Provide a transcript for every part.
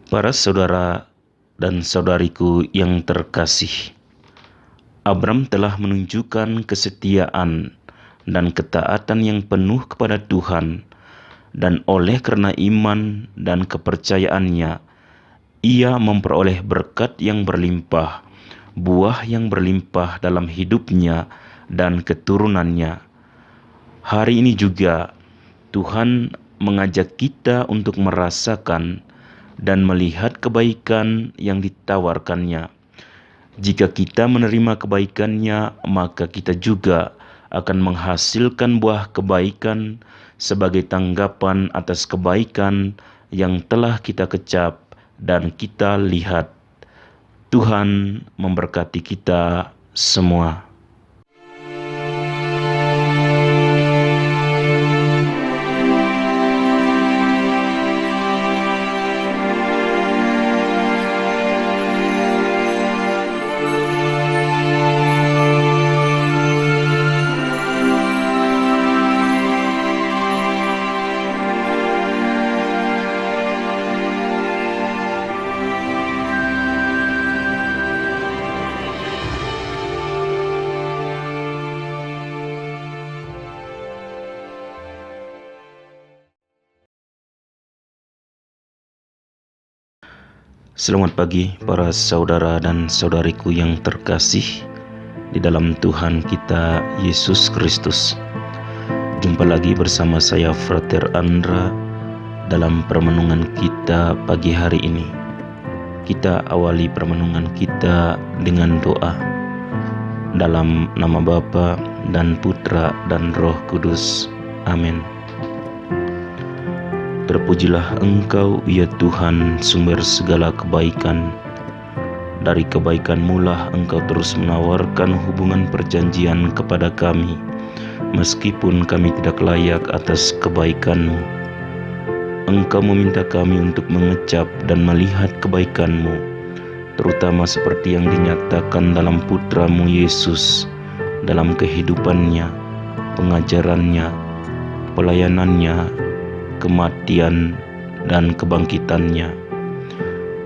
Para saudara dan saudariku yang terkasih, Abram telah menunjukkan kesetiaan dan ketaatan yang penuh kepada Tuhan, dan oleh karena iman dan kepercayaannya, ia memperoleh berkat yang berlimpah, buah yang berlimpah dalam hidupnya dan keturunannya. Hari ini juga Tuhan mengajak kita untuk merasakan dan melihat kebaikan yang ditawarkannya. Jika kita menerima kebaikannya, maka kita juga akan menghasilkan buah kebaikan sebagai tanggapan atas kebaikan yang telah kita kecap dan kita lihat. Tuhan memberkati kita semua. Selamat pagi para saudara dan saudariku yang terkasih di dalam Tuhan kita Yesus Kristus. Jumpa lagi bersama saya Frater Andra dalam permenungan kita pagi hari ini. Kita awali permenungan kita dengan doa. Dalam nama Bapa dan Putra dan Roh Kudus. Amin. Terpujilah Engkau, ya Tuhan, sumber segala kebaikan. Dari kebaikan-Mu lah Engkau terus menawarkan hubungan perjanjian kepada kami, meskipun kami tidak layak atas kebaikan-Mu. Engkau meminta kami untuk mengecap dan melihat kebaikan-Mu, terutama seperti yang dinyatakan dalam Putra-Mu Yesus, dalam kehidupannya, pengajarannya, pelayanannya, kematian dan kebangkitannya.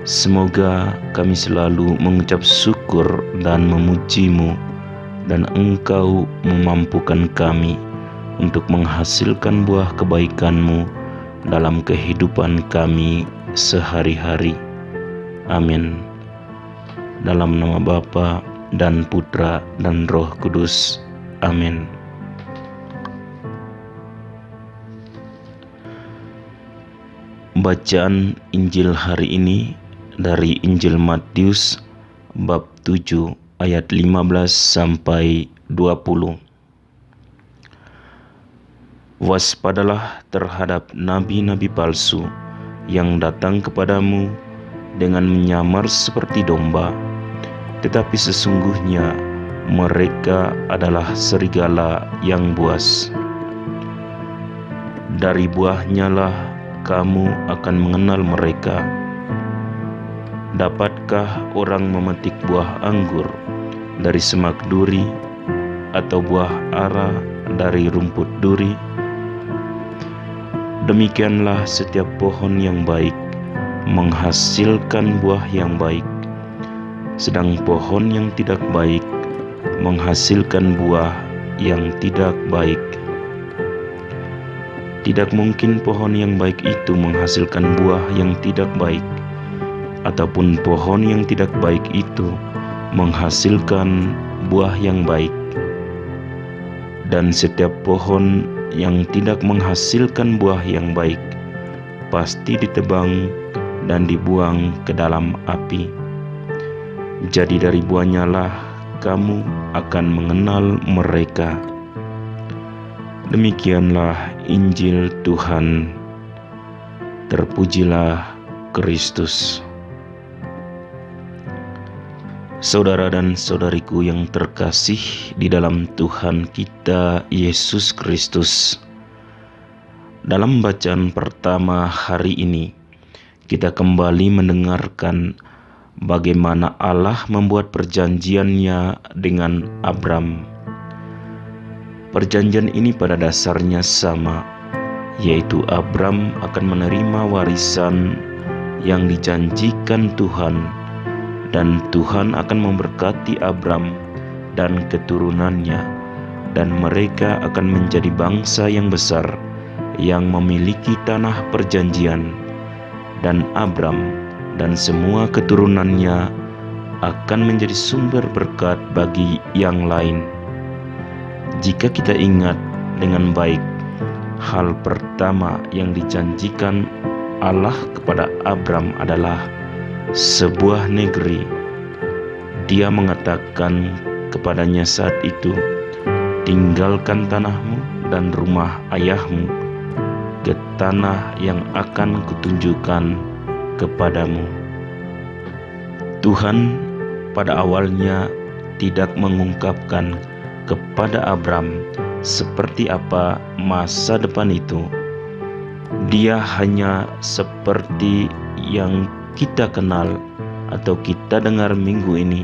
Semoga kami selalu mengucap syukur dan memuji-Mu, dan Engkau memampukan kami untuk menghasilkan buah kebaikan-Mu dalam kehidupan kami sehari-hari. Amin. Dalam nama Bapa dan Putra dan Roh Kudus. Amin. Bacaan Injil hari ini dari Injil Matius bab 7 ayat 15 sampai 20. Waspadalah terhadap nabi-nabi palsu yang datang kepadamu dengan menyamar seperti domba, tetapi sesungguhnya mereka adalah serigala yang buas. Dari buahnya lah kamu akan mengenal mereka. Dapatkah orang memetik buah anggur dari semak duri, atau buah ara dari rumput duri? Demikianlah setiap pohon yang baik menghasilkan buah yang baik, sedang pohon yang tidak baik menghasilkan buah yang tidak baik. Tidak mungkin pohon yang baik itu menghasilkan buah yang tidak baik, ataupun pohon yang tidak baik itu menghasilkan buah yang baik. Dan setiap pohon yang tidak menghasilkan buah yang baik pasti ditebang dan dibuang ke dalam api. Jadi dari buahnya lah kamu akan mengenal mereka. Demikianlah Injil Tuhan. Terpujilah Kristus. Saudara dan saudariku yang terkasih di dalam Tuhan kita Yesus Kristus, dalam bacaan pertama hari ini kita kembali mendengarkan bagaimana Allah membuat perjanjiannya dengan Abram. Perjanjian ini pada dasarnya sama, yaitu Abram akan menerima warisan yang dijanjikan Tuhan, dan Tuhan akan memberkati Abram dan keturunannya, dan mereka akan menjadi bangsa yang besar yang memiliki tanah perjanjian, dan Abram dan semua keturunannya akan menjadi sumber berkat bagi yang lain. Jika kita ingat dengan baik, hal pertama yang dijanjikan Allah kepada Abram adalah sebuah negeri. Dia mengatakan kepadanya saat itu, "Tinggalkan tanahmu dan rumah ayahmu ke tanah yang akan kutunjukkan kepadamu." Tuhan pada awalnya tidak mengungkapkan kepada Abram seperti apa masa depan itu. Dia hanya seperti yang kita kenal atau kita dengar minggu ini,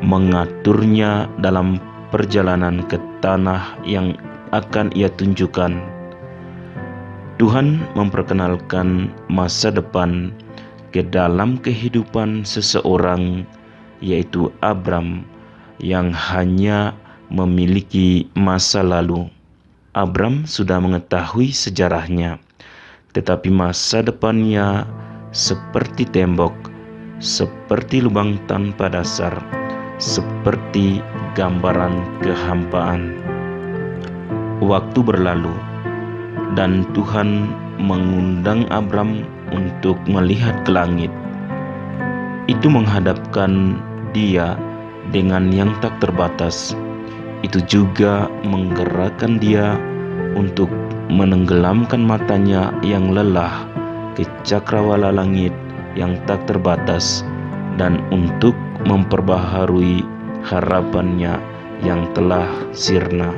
mengaturnya dalam perjalanan ke tanah yang akan Ia tunjukkan. Tuhan memperkenalkan masa depan ke dalam kehidupan seseorang, yaitu Abram, yang hanya memiliki masa lalu. Abram sudah mengetahui sejarahnya, tetapi masa depannya seperti tembok, seperti lubang tanpa dasar, seperti gambaran kehampaan. Waktu berlalu, dan Tuhan mengundang Abram untuk melihat ke langit. Itu menghadapkan dia dengan yang tak terbatas. Itu juga menggerakkan dia untuk menenggelamkan matanya yang lelah ke cakrawala langit yang tak terbatas, dan untuk memperbaharui harapannya yang telah sirna.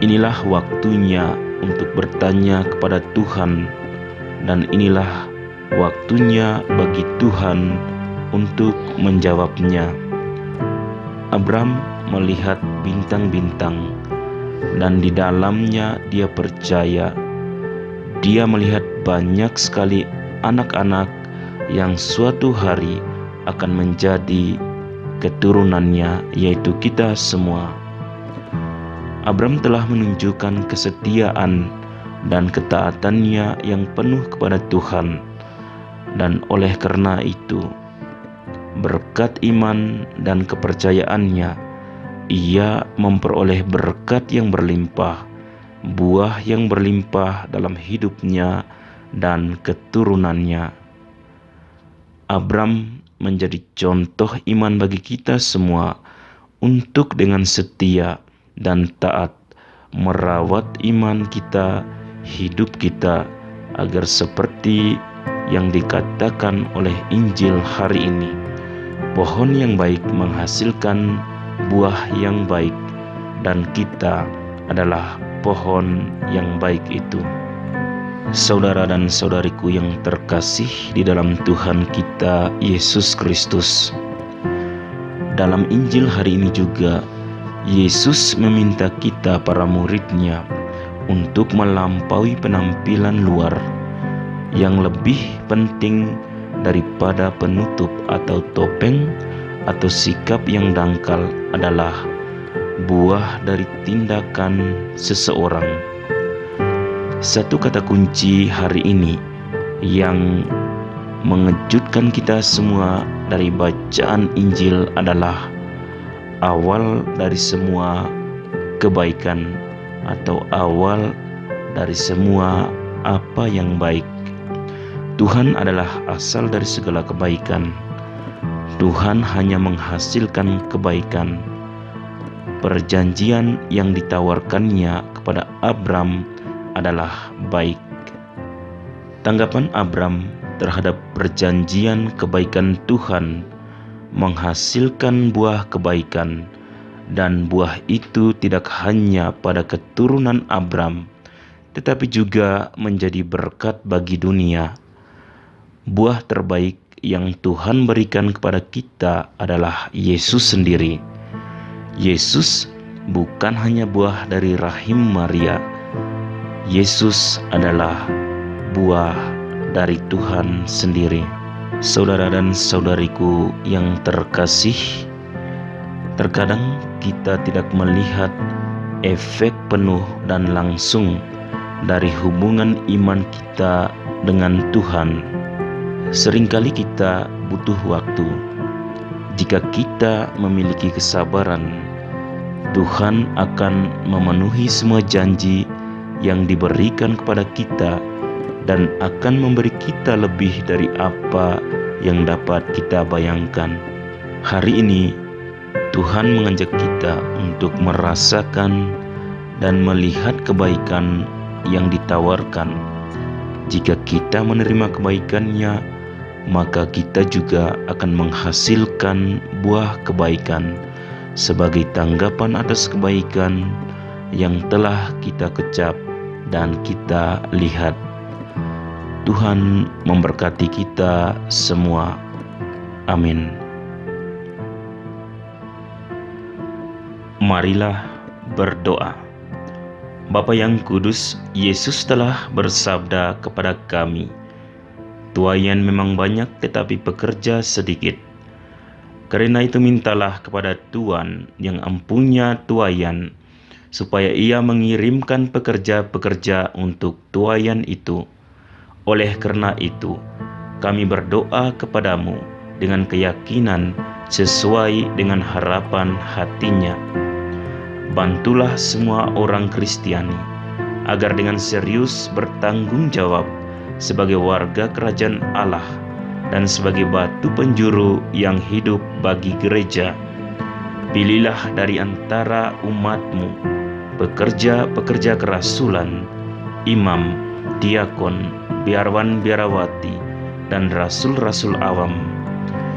Inilah waktunya untuk bertanya kepada Tuhan, dan inilah waktunya bagi Tuhan untuk menjawabnya. Abram melihat bintang-bintang, dan di dalamnya dia percaya. Dia melihat banyak sekali anak-anak yang suatu hari akan menjadi keturunannya, yaitu kita semua. Abram telah menunjukkan kesetiaan dan ketaatannya yang penuh kepada Tuhan, dan oleh karena itu, berkat iman dan kepercayaannya, ia memperoleh berkat yang berlimpah, buah yang berlimpah dalam hidupnya dan keturunannya. Abram menjadi contoh iman bagi kita semua untuk dengan setia dan taat merawat iman kita, hidup kita, agar seperti yang dikatakan oleh Injil hari ini, pohon yang baik menghasilkan buah yang baik, dan kita adalah pohon yang baik itu. Saudara dan saudariku yang terkasih di dalam Tuhan kita Yesus Kristus, dalam Injil hari ini juga Yesus meminta kita para murid-Nya untuk melampaui penampilan luar. Yang lebih penting daripada penutup atau topeng atau sikap yang dangkal adalah buah dari tindakan seseorang. Satu kata kunci hari ini yang mengejutkan kita semua dari bacaan Injil adalah awal dari semua kebaikan atau awal dari semua apa yang baik. Tuhan adalah asal dari segala kebaikan. Tuhan hanya menghasilkan kebaikan. Perjanjian yang ditawarkannya kepada Abram adalah baik. Tanggapan Abram terhadap perjanjian kebaikan Tuhan menghasilkan buah kebaikan, dan buah itu tidak hanya pada keturunan Abram, tetapi juga menjadi berkat bagi dunia. Buah terbaik yang Tuhan berikan kepada kita adalah Yesus sendiri. Yesus bukan hanya buah dari rahim Maria. Yesus adalah buah dari Tuhan sendiri. Saudara dan saudariku yang terkasih, terkadang kita tidak melihat efek penuh dan langsung dari hubungan iman kita dengan Tuhan. Seringkali kita butuh waktu. Jika kita memiliki kesabaran, Tuhan akan memenuhi semua janji yang diberikan kepada kita dan akan memberi kita lebih dari apa yang dapat kita bayangkan. Hari ini Tuhan mengajak kita untuk merasakan dan melihat kebaikan yang ditawarkan. Jika kita menerima kebaikannya, maka kita juga akan menghasilkan buah kebaikan sebagai tanggapan atas kebaikan yang telah kita kecap dan kita lihat. Tuhan memberkati kita semua. Amin. Marilah berdoa. Bapa yang kudus, Yesus telah bersabda kepada kami, "Tuaian memang banyak tetapi pekerja sedikit. Karena itu mintalah kepada Tuhan yang empunya tuaian, supaya Ia mengirimkan pekerja-pekerja untuk tuaian itu. Oleh karena itu, kami berdoa kepadamu dengan keyakinan sesuai dengan harapan hatinya. Bantulah semua orang Kristiani agar dengan serius bertanggung jawab sebagai warga kerajaan Allah dan sebagai batu penjuru yang hidup bagi gereja. Pilihlah dari antara umat-Mu pekerja-pekerja kerasulan, imam, diakon, biarawan-biarawati, dan rasul-rasul awam,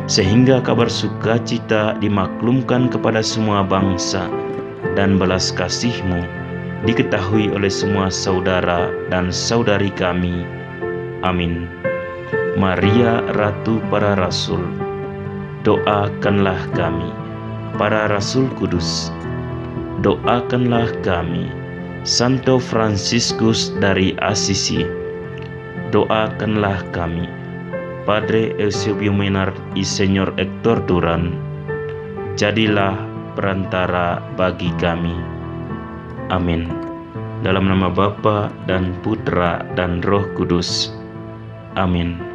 sehingga kabar sukacita dimaklumkan kepada semua bangsa dan belas kasih-Mu diketahui oleh semua saudara dan saudari kami. Amin. Maria, Ratu para Rasul, doakanlah kami. Para Rasul Kudus, doakanlah kami. Santo Fransiskus dari Assisi, doakanlah kami. Padre Eusebio Menard y Señor Hector Duran, jadilah perantara bagi kami. Amin. Dalam nama Bapa dan Putra dan Roh Kudus. Amin.